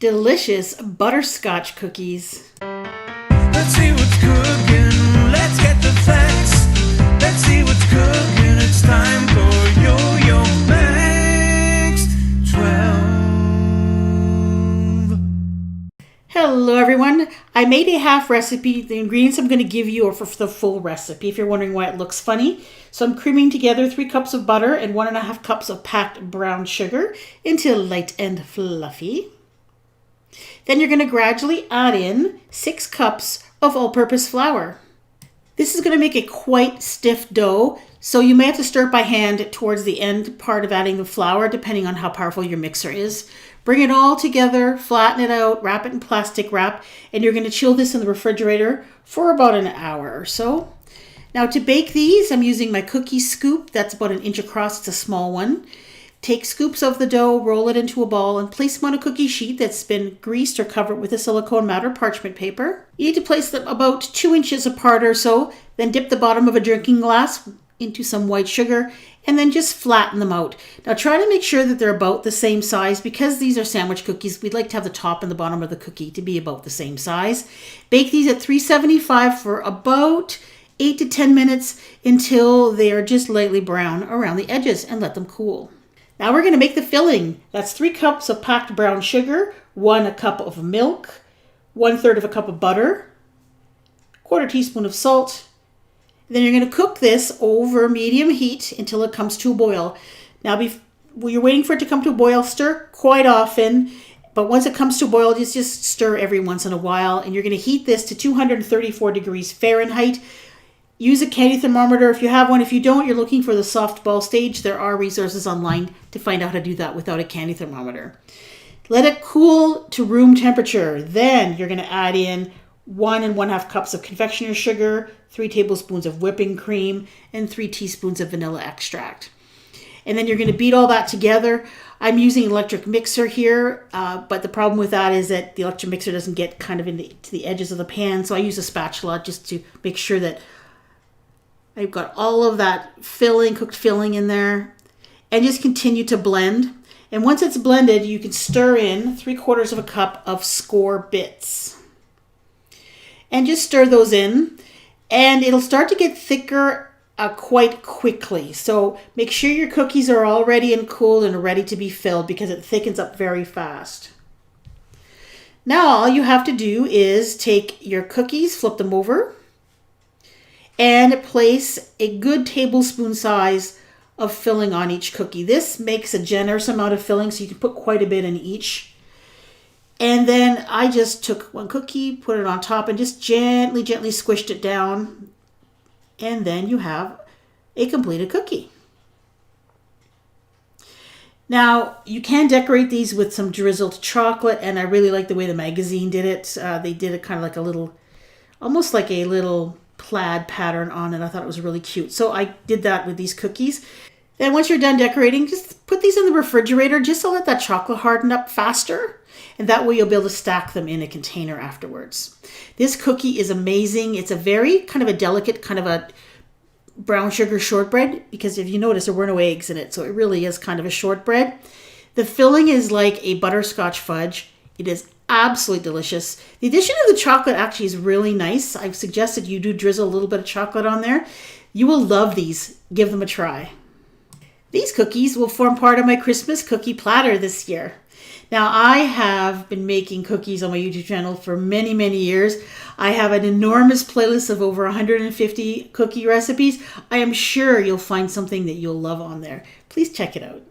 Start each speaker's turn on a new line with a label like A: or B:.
A: delicious butterscotch cookies.
B: Let's see what's cooking. Let's get the facts. Let's see what's cooking. It's time for Yo-Yo Max 12.
A: Hello everyone. I made a half recipe. The ingredients I'm going to give you are for the full recipe if you're wondering why it looks funny. So I'm creaming together 3 cups of butter and 1.5 cups of packed brown sugar until light and fluffy. Then you're going to gradually add in 6 cups of all-purpose flour. This is going to make a quite stiff dough, so you may have to stir it by hand towards the end part of adding the flour, depending on how powerful your mixer is. Bring it all together, flatten it out, wrap it in plastic wrap, and you're going to chill this in the refrigerator for about an hour or so. Now to bake these, I'm using my cookie scoop. That's about 1 inch across. It's a small one. Take scoops of the dough, roll it into a ball, and place them on a cookie sheet that's been greased or covered with a silicone mat or parchment paper. You need to place them about 2 inches apart or so, then dip the bottom of a drinking glass into some white sugar, and then just flatten them out. Now try to make sure that they're about the same size. Because these are sandwich cookies, we'd like to have the top and the bottom of the cookie to be about the same size. Bake these at 375 for about 8 to 10 minutes until they are just lightly brown around the edges, and let them cool. Now we're going to make the filling. That's 3 cups of packed brown sugar, 1 cup of milk, 1/3 of a cup of butter, 1/4 teaspoon of salt. Then you're going to cook this over medium heat until it comes to a boil. Now when you're waiting for it to come to a boil, stir quite often, but once it comes to a boil, just stir every once in a while, and you're going to heat this to 234 degrees Fahrenheit. Use a candy thermometer if you have one. If you don't, you're looking for the soft ball stage. There are resources online to find out how to do that without a candy thermometer. Let it cool to room temperature. Then you're going to add in 1 1/2 cups of confectioner's sugar, 3 tablespoons of whipping cream, and 3 teaspoons of vanilla extract. And then you're going to beat all that together. I'm using an electric mixer here, but the problem with that is that the electric mixer doesn't get kind of to the edges of the pan. So I use a spatula just to make sure that I've got all of that cooked filling in there, and just continue to blend. And once it's blended, you can stir in 3/4 of a cup of skorr bits. And just stir those in, and it'll start to get thicker quite quickly. So make sure your cookies are all ready and cool and ready to be filled, because it thickens up very fast. Now all you have to do is take your cookies, flip them over, and place a good tablespoon size of filling on each cookie. This makes a generous amount of filling, so you can put quite a bit in each. And then I just took 1 cookie, put it on top, and just gently squished it down. And then you have a completed cookie. Now, you can decorate these with some drizzled chocolate, and I really like the way the magazine did it. They did it kind of like almost like a little plaid pattern on it. I thought it was really cute. So I did that with these cookies. Then once you're done decorating, just put these in the refrigerator just to let that chocolate harden up faster. And that way you'll be able to stack them in a container afterwards. This cookie is amazing. It's a very kind of a delicate kind of a brown sugar shortbread, because if you notice, there were no eggs in it. So it really is kind of a shortbread. The filling is like a butterscotch fudge. It is absolutely delicious. The addition of the chocolate actually is really nice. I've suggested you do drizzle a little bit of chocolate on there. You will love these. Give them a try. These cookies will form part of my Christmas cookie platter this year. Now, I have been making cookies on my YouTube channel for many, many years. I have an enormous playlist of over 150 cookie recipes. I am sure you'll find something that you'll love on there. Please check it out.